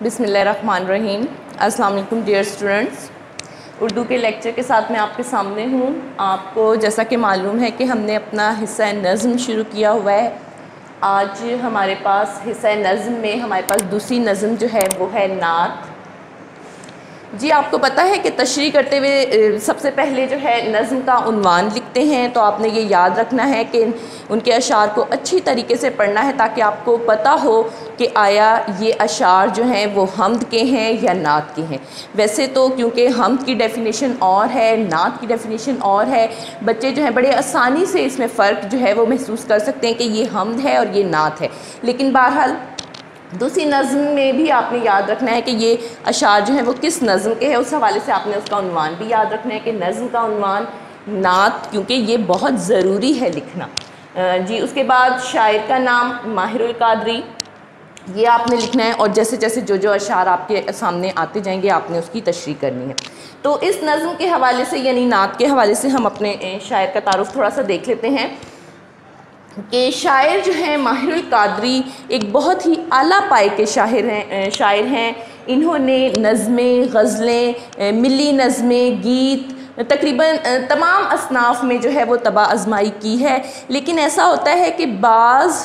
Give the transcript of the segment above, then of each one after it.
بسم اللہ الرحمن الرحیم۔ السلام علیکم ڈیئر اسٹوڈنٹس، اردو کے لیکچر کے ساتھ میں آپ کے سامنے ہوں۔ آپ کو جیسا کہ معلوم ہے کہ ہم نے اپنا حصہ نظم شروع کیا ہوا ہے۔ آج ہمارے پاس حصہ نظم میں ہمارے پاس دوسری نظم جو ہے وہ ہے نعت۔ جی آپ کو پتہ ہے کہ تشریح کرتے ہوئے سب سے پہلے جو ہے نظم کا عنوان لکھتے ہیں، تو آپ نے یہ یاد رکھنا ہے کہ ان کے اشعار کو اچھی طریقے سے پڑھنا ہے تاکہ آپ کو پتہ ہو کہ آیا یہ اشعار جو ہیں وہ حمد کے ہیں یا نعت کے ہیں۔ ویسے تو کیونکہ حمد کی ڈیفینیشن اور ہے، نعت کی ڈیفینیشن اور ہے، بچے جو ہیں بڑے آسانی سے اس میں فرق جو ہے وہ محسوس کر سکتے ہیں کہ یہ حمد ہے اور یہ نعت ہے، لیکن بہرحال دوسری نظم میں بھی آپ نے یاد رکھنا ہے کہ یہ اشعار جو ہیں وہ کس نظم کے ہیں، اس حوالے سے آپ نے اس کا عنوان بھی یاد رکھنا ہے کہ نظم کا عنوان نعت، کیونکہ یہ بہت ضروری ہے لکھنا۔ جی اس کے بعد شاعر کا نام ماہر القادری، یہ آپ نے لکھنا ہے، اور جیسے جیسے جو اشعار آپ کے سامنے آتے جائیں گے آپ نے اس کی تشریح کرنی ہے۔ تو اس نظم کے حوالے سے یعنی نعت کے حوالے سے ہم اپنے شاعر کا تعارف تھوڑا سا دیکھ لیتے ہیں کہ شاعر جو ہیں ماہر القادری ایک بہت ہی اعلیٰ پائے کے شاعر ہیں۔ انہوں نے نظمیں، غزلیں، ملی نظمیں، گیت تقریباً تمام اصناف میں جو ہے وہ طبع آزمائی کی ہے، لیکن ایسا ہوتا ہے کہ بعض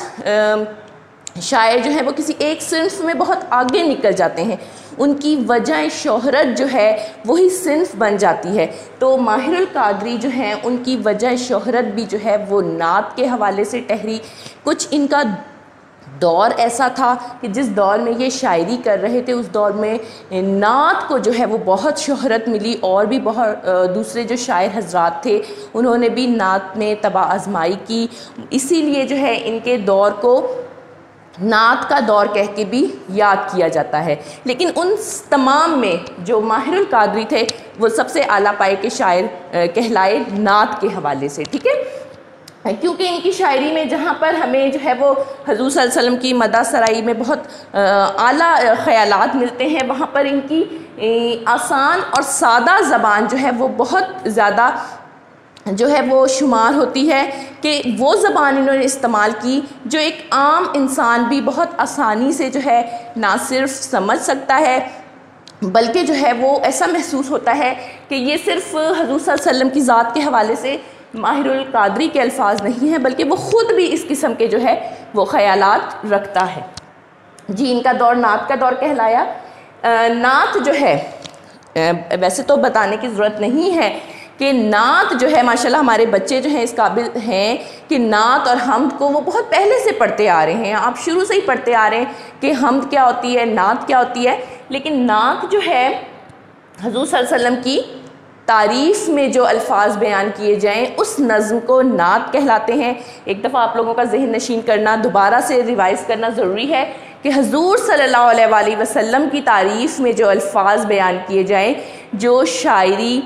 شاعر جو ہیں وہ کسی ایک صنف میں بہت آگے نکل جاتے ہیں، ان کی وجہ شہرت جو ہے وہی صنف بن جاتی ہے۔ تو ماہر القادری جو ہیں ان کی وجہ شہرت بھی جو ہے وہ نعت کے حوالے سے ٹہری۔ کچھ ان کا دور ایسا تھا کہ جس دور میں یہ شاعری کر رہے تھے اس دور میں نعت کو جو ہے وہ بہت شہرت ملی، اور بھی بہت دوسرے جو شاعر حضرات تھے انہوں نے بھی نعت میں طبع آزمائی کی، اسی لیے جو ہے ان کے دور کو نعت کا دور کہہ کے بھی یاد کیا جاتا ہے۔ لیکن ان تمام میں جو ماہر القادری تھے وہ سب سے اعلیٰ پائے کے شاعر کہلائے نعت کے حوالے سے، ٹھیک ہے، کیونکہ ان کی شاعری میں جہاں پر ہمیں جو ہے وہ حضور صلی اللہ علیہ وسلم کی مدح سرائی میں بہت اعلیٰ خیالات ملتے ہیں، وہاں پر ان کی آسان اور سادہ زبان جو ہے وہ بہت زیادہ جو ہے وہ شمار ہوتی ہے کہ وہ زبان انہوں نے استعمال کی جو ایک عام انسان بھی بہت آسانی سے جو ہے نہ صرف سمجھ سکتا ہے بلکہ جو ہے وہ ایسا محسوس ہوتا ہے کہ یہ صرف حضور صلی اللہ علیہ وسلم کی ذات کے حوالے سے ماہر القادری کے الفاظ نہیں ہیں بلکہ وہ خود بھی اس قسم کے جو ہے وہ خیالات رکھتا ہے۔ جی ان کا دور نعت کا دور کہلایا۔ نعت جو ہے ویسے تو بتانے کی ضرورت نہیں ہے کہ نعت جو ہے ماشاءاللہ ہمارے بچے جو ہیں اس قابل ہیں کہ نعت اور حمد کو وہ بہت پہلے سے پڑھتے آ رہے ہیں، آپ شروع سے ہی پڑھتے آ رہے ہیں کہ حمد کیا ہوتی ہے، نعت کیا ہوتی ہے۔ لیکن نعت جو ہے حضور صلی اللہ علیہ وسلم کی تعریف میں جو الفاظ بیان کیے جائیں اس نظم کو نعت کہلاتے ہیں۔ ایک دفعہ آپ لوگوں کا ذہن نشین کرنا، دوبارہ سے ریوائز کرنا ضروری ہے کہ حضور صلی اللہ علیہ وآلہ وسلم کی تعریف میں جو الفاظ بیان کیے جائیں، جو شاعری،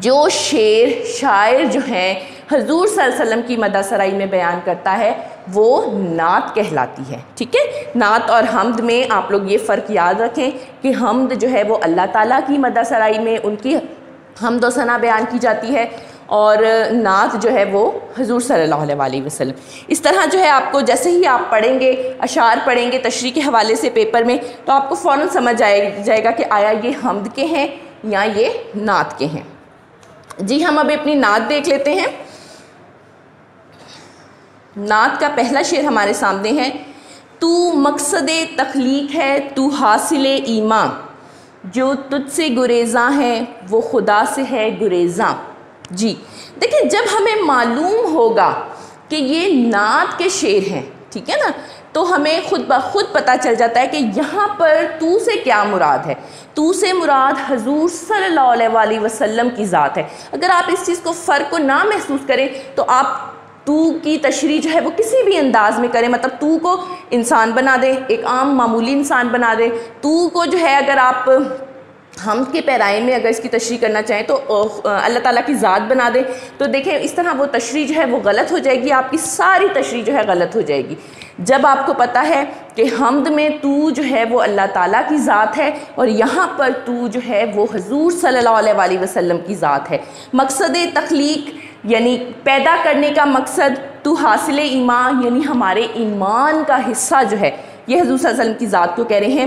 جو شعر شاعر جو ہیں حضور صلی اللہ علیہ وسلم کی مدح سرائی میں بیان کرتا ہے وہ نعت کہلاتی ہے، ٹھیک ہے۔ نعت اور حمد میں آپ لوگ یہ فرق یاد رکھیں کہ حمد جو ہے وہ اللہ تعالیٰ کی مدح سرائی میں ان کی حمد و ثنا بیان کی جاتی ہے، اور نعت جو ہے وہ حضور صلی اللہ علیہ وآلہ وسلم۔ اس طرح جو ہے آپ کو جیسے ہی آپ پڑھیں گے، اشعار پڑھیں گے تشریح کے حوالے سے پیپر میں، تو آپ کو فوراً سمجھ جائے گا کہ آیا یہ حمد کے ہیں یا یہ نعت کے ہیں۔ جی ہم اب اپنی نعت دیکھ لیتے ہیں۔ نعت کا پہلا شعر ہمارے سامنے ہے۔ تو مقصد تخلیق ہے تو حاصل ایماں، جو تجھ سے گریزاں ہے وہ خدا سے ہے گریزاں۔ جی دیکھیں جب ہمیں معلوم ہوگا کہ یہ نعت کے شعر ہیں، ٹھیک ہے نا، تو ہمیں خود بخود پتہ چل جاتا ہے کہ یہاں پر تو سے کیا مراد ہے۔ تو سے مراد حضور صلی اللہ علیہ وآلہ وسلم کی ذات ہے۔ اگر آپ اس چیز کو فرق کو نہ محسوس کریں تو آپ تو کی تشریح جو ہے وہ کسی بھی انداز میں کریں، مطلب تو کو انسان بنا دیں، ایک عام معمولی انسان بنا دیں، تو کو جو ہے اگر آپ حمد کے پیرائے میں اگر اس کی تشریح کرنا چاہیں تو اللہ تعالیٰ کی ذات بنا دیں، تو دیکھیں اس طرح وہ تشریح جو ہے وہ غلط ہو جائے گی، آپ کی ساری تشریح جو ہے غلط ہو جائے گی۔ جب آپ کو پتہ ہے کہ حمد میں تو جو ہے وہ اللہ تعالیٰ کی ذات ہے اور یہاں پر تو جو ہے وہ حضور صلی اللہ علیہ وآلہ وسلم کی ذات ہے۔ مقصد تخلیق یعنی پیدا کرنے کا مقصد، تو حاصل ایمان یعنی ہمارے ایمان کا حصہ جو ہے یہ حضور صلی اللہ علیہ وسلم کی ذات کو کہہ رہے ہیں۔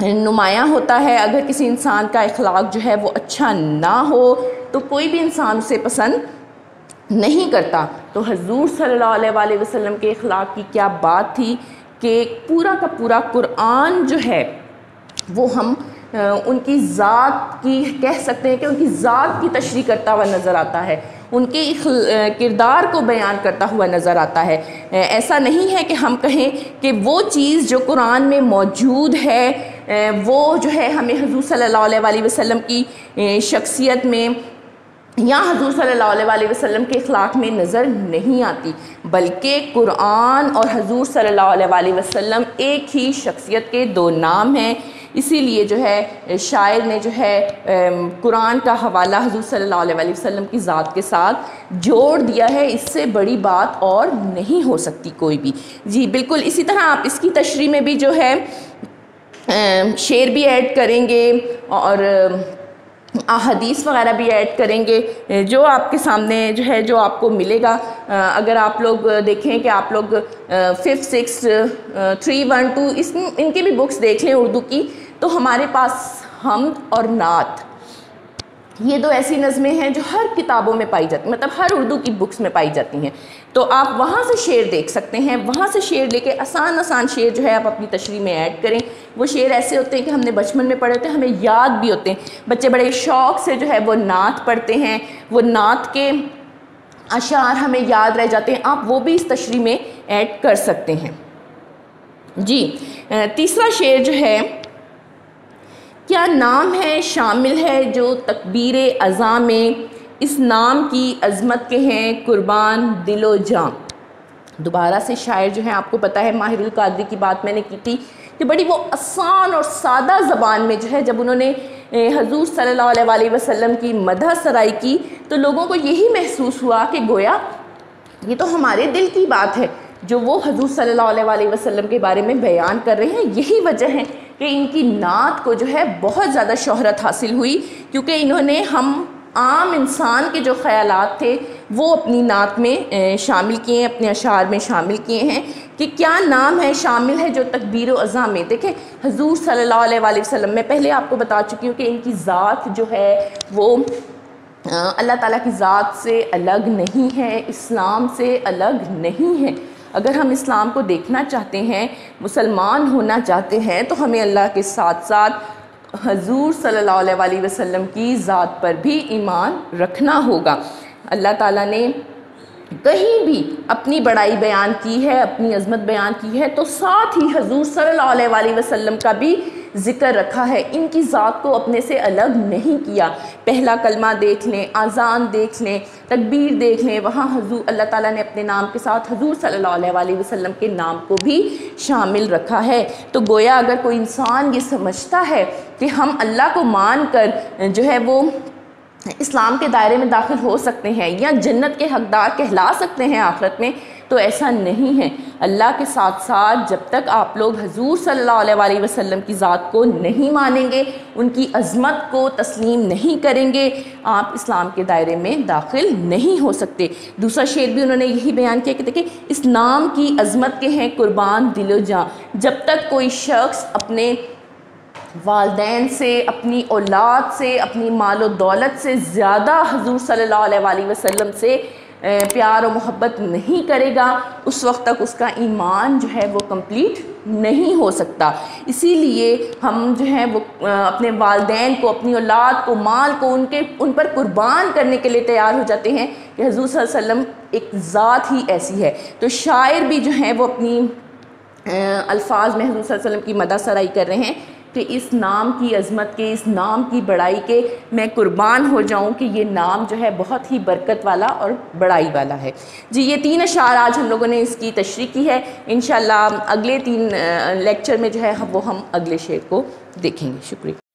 نمایاں ہوتا ہے۔ اگر کسی انسان کا اخلاق جو ہے وہ اچھا نہ ہو تو کوئی بھی انسان اسے پسند نہیں کرتا۔ تو حضور صلی اللہ علیہ وسلم کے اخلاق کی کیا بات تھی کہ پورا کا پورا قرآن جو ہے وہ ہم ان کی ذات کی کہہ سکتے ہیں کہ ان کی ذات کی تشریح کرتا ہوا نظر آتا ہے، ان کے کردار کو بیان کرتا ہوا نظر آتا ہے۔ ایسا نہیں ہے کہ ہم کہیں کہ وہ چیز جو قرآن میں موجود ہے وہ جو ہے ہمیں حضور صلی اللہ علیہ وسلم کی شخصیت میں یا حضور صلی اللہ علیہ وسلم کے اخلاق میں نظر نہیں آتی، بلکہ قرآن اور حضور صلی اللہ علیہ وسلم ایک ہی شخصیت کے دو نام ہیں۔ اسی لیے جو ہے شاعر نے جو ہے قرآن کا حوالہ حضور صلی اللہ علیہ وسلم کی ذات کے ساتھ جوڑ دیا ہے۔ اس سے بڑی بات اور نہیں ہو سکتی کوئی بھی۔ جی بالکل اسی طرح آپ اس کی تشریح میں بھی جو ہے شعر بھی ایڈ کریں گے اور احادیث وغیرہ بھی ایڈ کریں گے، جو آپ کے سامنے جو ہے جو آپ کو ملے گا۔ اگر آپ لوگ دیکھیں کہ آپ لوگ 5th 6th 3 1 2 ان کی بھی بکس دیکھ لیں اردو کی، تو ہمارے پاس حمد اور نعت یہ دو ایسی نظمیں ہیں جو ہر کتابوں میں پائی جاتی ہیں، مطلب ہر اردو کی بکس میں پائی جاتی ہیں۔ تو آپ وہاں سے شعر دیکھ سکتے ہیں، وہاں سے شعر لے کے آسان شعر جو ہے آپ اپنی تشریح میں ایڈ کریں۔ وہ شعر ایسے ہوتے ہیں کہ ہم نے بچپن میں پڑھے ہوتے ہیں، ہمیں یاد بھی ہوتے ہیں، بچے بڑے شوق سے جو ہے وہ نعت پڑھتے ہیں، وہ نعت کے اشعار ہمیں یاد رہ جاتے ہیں۔ آپ وہ بھی اس تشریح میں ایڈ کر سکتے ہیں۔ جی تیسرا شعر جو ہے، کیا نام ہے شامل ہے جو تکبیر اذاں میں، اس نام کی عظمت کے ہیں قربان دل و جاں۔ دوبارہ سے شاعر جو ہیں آپ کو پتہ ہے ماہر القادری کی بات میں نے کی تھی کہ بڑی وہ آسان اور سادہ زبان میں جو ہے جب انہوں نے حضور صلی اللہ علیہ وسلم کی مدح سرائی کی تو لوگوں کو یہی محسوس ہوا کہ گویا یہ تو ہمارے دل کی بات ہے جو وہ حضور صلی اللہ علیہ وسلم کے بارے میں بیان کر رہے ہیں۔ یہی وجہ ہے کہ ان کی نعت کو جو ہے بہت زیادہ شہرت حاصل ہوئی، کیونکہ انہوں نے ہم عام انسان کے جو خیالات تھے وہ اپنی نعت میں شامل کیے ہیں، اپنے اشعار میں شامل کیے ہیں کہ کیا نام ہے شامل ہے جو تکبیر و اذاں میں۔ دیکھیں حضور صلی اللہ علیہ وسلم میں پہلے آپ کو بتا چکی ہوں کہ ان کی ذات جو ہے وہ اللہ تعالیٰ کی ذات سے الگ نہیں ہے، اسلام سے الگ نہیں ہے۔ اگر ہم اسلام کو دیکھنا چاہتے ہیں، مسلمان ہونا چاہتے ہیں، تو ہمیں اللہ کے ساتھ ساتھ حضور صلی اللہ علیہ وسلم کی ذات پر بھی ایمان رکھنا ہوگا۔ اللہ تعالیٰ نے کہیں بھی اپنی بڑائی بیان کی ہے، اپنی عظمت بیان کی ہے، تو ساتھ ہی حضور صلی اللہ علیہ وسلم کا بھی ذکر رکھا ہے۔ ان کی ذات کو اپنے سے الگ نہیں کیا۔ پہلا کلمہ دیکھ لیں، اذان دیکھ لیں، تکبیر دیکھ لیں، وہاں حضور اللہ تعالیٰ نے اپنے نام کے ساتھ حضور صلی اللہ علیہ وسلم کے نام کو بھی شامل رکھا ہے۔ تو گویا اگر کوئی انسان یہ سمجھتا ہے کہ ہم اللہ کو مان کر جو ہے وہ اسلام کے دائرے میں داخل ہو سکتے ہیں یا جنت کے حقدار کہلا سکتے ہیں آخرت میں، تو ایسا نہیں ہے۔ اللہ کے ساتھ ساتھ جب تک آپ لوگ حضور صلی اللہ علیہ وسلم کی ذات کو نہیں مانیں گے، ان کی عظمت کو تسلیم نہیں کریں گے، آپ اسلام کے دائرے میں داخل نہیں ہو سکتے۔ دوسرا شعر بھی انہوں نے یہی بیان کیا کہ دیکھیں اس نام کی عظمت کے ہیں قربان دل و جاں۔ جب تک کوئی شخص اپنے والدین سے، اپنی اولاد سے، اپنی مال و دولت سے زیادہ حضور صلی اللہ علیہ وسلم سے پیار و محبت نہیں کرے گا، اس وقت تک اس کا ایمان جو ہے وہ کمپلیٹ نہیں ہو سکتا۔ اسی لیے ہم جو ہے وہ اپنے والدین کو، اپنی اولاد کو، مال کو ان پر قربان کرنے کے لیے تیار ہو جاتے ہیں کہ حضور صلی اللہ علیہ وسلم ایک ذات ہی ایسی ہے۔ تو شاعر بھی جو ہیں وہ اپنی الفاظ میں حضور صلی اللہ علیہ وسلم کی مدح سرائی کر رہے ہیں کہ اس نام کی عظمت کے، اس نام کی بڑائی کے میں قربان ہو جاؤں کہ یہ نام جو ہے بہت ہی برکت والا اور بڑائی والا ہے۔ جی یہ 3 اشعار آج ہم لوگوں نے اس کی تشریح کی ہے۔ انشاءاللہ اگلے 3 لیکچر میں جو ہے وہ ہم اگلے شعر کو دیکھیں گے۔ شکریہ۔